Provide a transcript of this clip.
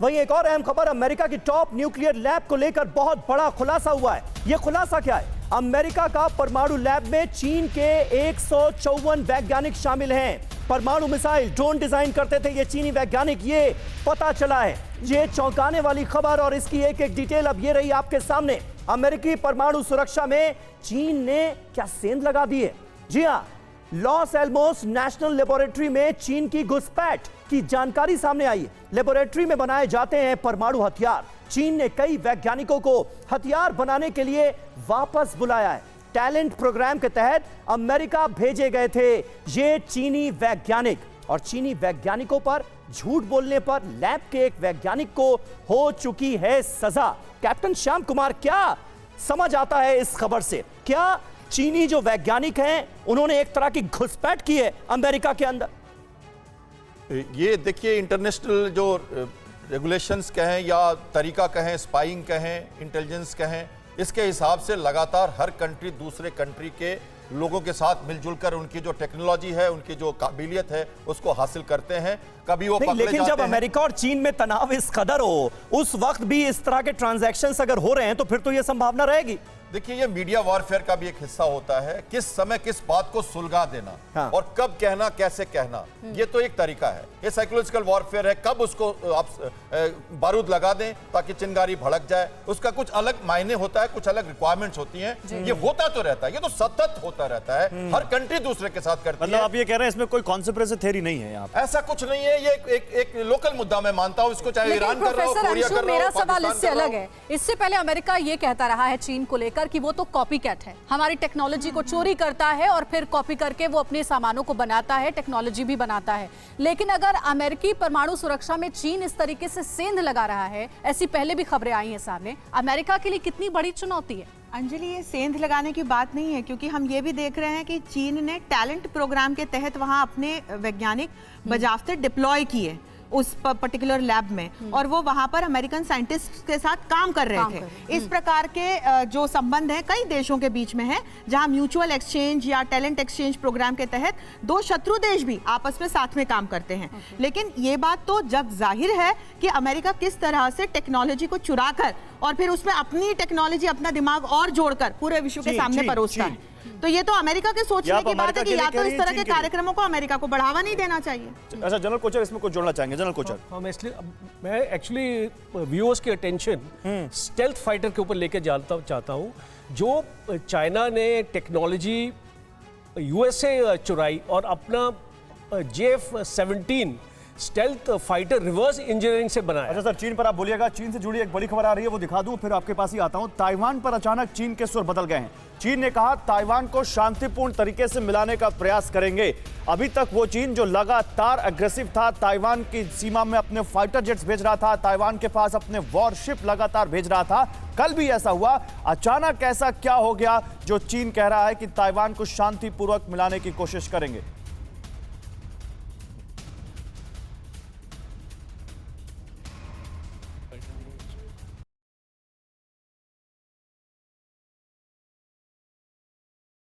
वहीं एक और अहम खबर, अमेरिका की टॉप न्यूक्लियर लैब को लेकर बहुत बड़ा खुलासा हुआ है। यह खुलासा क्या है? अमेरिका का परमाणु लैब में चीन के 154 वैज्ञानिक शामिल हैं। परमाणु मिसाइल, ड्रोन डिजाइन करते थे ये चीनी वैज्ञानिक, ये पता चला है। ये चौंकाने वाली खबर और इसकी एक एक डिटेल अब ये रही आपके सामने। अमेरिकी परमाणु सुरक्षा में चीन ने क्या सेंध लगा दी है? जी हां, लॉस एलमोस नेशनल लेबोरेटरी में चीन की घुसपैठ की जानकारी सामने आई है। लेबोरेटरी में बनाए जाते हैं परमाणु हथियार। चीन ने कई वैज्ञानिकों को हथियार बनाने के लिए वापस बुलाया है। टैलेंट प्रोग्राम के तहत अमेरिका भेजे गए थे ये चीनी वैज्ञानिक, और चीनी वैज्ञानिकों पर झूठ बोलने पर लैब के एक वैज्ञानिक को हो चुकी है सजा। कैप्टन श्याम कुमार, क्या समझ आता है इस खबर से? क्या चीनी जो वैज्ञानिक हैं उन्होंने एक तरह की घुसपैठ की है अमेरिका के अंदर? ये देखिए, इंटरनेशनल जो रेगुलेशंस कहें या तरीका कहें, स्पाइंग कहें, इंटेलिजेंस कहें, इसके हिसाब से लगातार हर कंट्री दूसरे कंट्री के लोगों के साथ मिलजुल कर उनकी जो टेक्नोलॉजी है, उनकी जो काबिलियत है, उसको हासिल करते हैं। कभी वो पकड़े लेकिन जाते जब हैं। अमेरिका और चीन में तनाव इस कदर हो, उस वक्त भी इस तरह के ट्रांजैक्शंस अगर हो रहे हैं तो फिर तो यह संभावना रहेगी। देखिए, ये मीडिया वॉरफेयर का भी एक हिस्सा होता है, किस समय किस बात को सुलगा देना। हाँ। और कब कहना, कैसे कहना, ये तो एक तरीका है। ये साइकोलॉजिकल वॉरफेयर है, कब उसको आप बारूद लगा दें ताकि चिंगारी भड़क जाए। उसका कुछ अलग मायने होता है, कुछ अलग रिक्वायरमेंट्स होती हैं। ये होता तो रहता है, ये तो सतत होता रहता है, हर कंट्री दूसरे के साथ करती है। मतलब आप ये कह रहे हैं इसमें कोई कॉन्स्पिरेसी थ्योरी नहीं है यहाँ पे? ऐसा कुछ नहीं है, ये एक लोकल मुद्दा मैं मानता हूं, इसको चाहे ईरान कर रहा हो, कोरिया कर रहा हो, मेरा सवाल पाकिस्तान इससे कर रहा अलग हो। है। इससे पहले अमेरिका ये कहता रहा है चीन को लेकर कि वो तो कॉपी कैट है, हमारी टेक्नोलॉजी को चोरी करता है और फिर कॉपी करके वो अपने सामानों को बनाता है, टेक्नोलॉजी भी बनाता है। लेकिन अगर अमेरिकी परमाणु सुरक्षा में चीन इस तरीके से सेंध लगा रहा है, ऐसी पहले भी खबरें आई हैं सामने, अमेरिका के लिए कितनी बड़ी चुनौती है? अंजलि, ये सेंध लगाने की बात नहीं है, क्योंकि हम ये भी देख रहे हैं कि चीन ने टैलेंट प्रोग्राम के तहत वहां अपने वैज्ञानिक बजावते डिप्लॉय किए उस पर्टिकुलर लैब में, और वो वहां पर अमेरिकन साइंटिस्ट के साथ काम कर रहे थे। इस प्रकार के जो संबंध है कई देशों के बीच में है, जहां म्यूचुअल एक्सचेंज या टैलेंट एक्सचेंज प्रोग्राम के तहत दो शत्रु देश भी आपस में साथ में काम करते हैं। लेकिन ये बात तो जग जाहिर है कि अमेरिका किस तरह से टेक्नोलॉजी को चुरा कर और फिर उसमें अपनी टेक्नोलॉजी, अपना दिमाग और जोड़कर पूरे विश्व के सामने परोसता है। तो ये तो अमेरिका के सोचने की बात है कि या तो इस तरह के कार्यक्रमों को अमेरिका को बढ़ावा नहीं देना चाहिए। अच्छा, जनरल कोचर इसमें कुछ जोड़ना चाहेंगे? जनरल कोचर, मैं एक्चुअली व्यूअर्स की अटेंशन स्टेल्थ फाइटर के ऊपर लेके जाना चाहता हूँ। जो चाइना ने टेक्नोलॉजी यूएसए चुराई और अपना JF-17 stealth fighter reverse engineering से बनाया। अच्छा सर, चीन पर आप बोलिएगा। चीन से जुड़ी एक बड़ी खबर आ रही है, वो दिखा दूं, फिर आपके पास ही आता हूं। ताइवान पर अचानक चीन के सुर बदल गए हैं। चीन ने कहा ताइवान को शांतिपूर्ण तरीके से मिलाने का प्रयास करेंगे। अभी तक वो चीन जो लगातार अग्रेसिव था, ताइवान की सीमा में अपने फाइटर जेट्स भेज रहा था, ताइवान के पास अपने वॉरशिप लगातार भेज रहा था, कल भी ऐसा हुआ। अचानक ऐसा क्या हो गया जो चीन कह रहा है कि ताइवान को शांतिपूर्वक मिलाने की कोशिश करेंगे?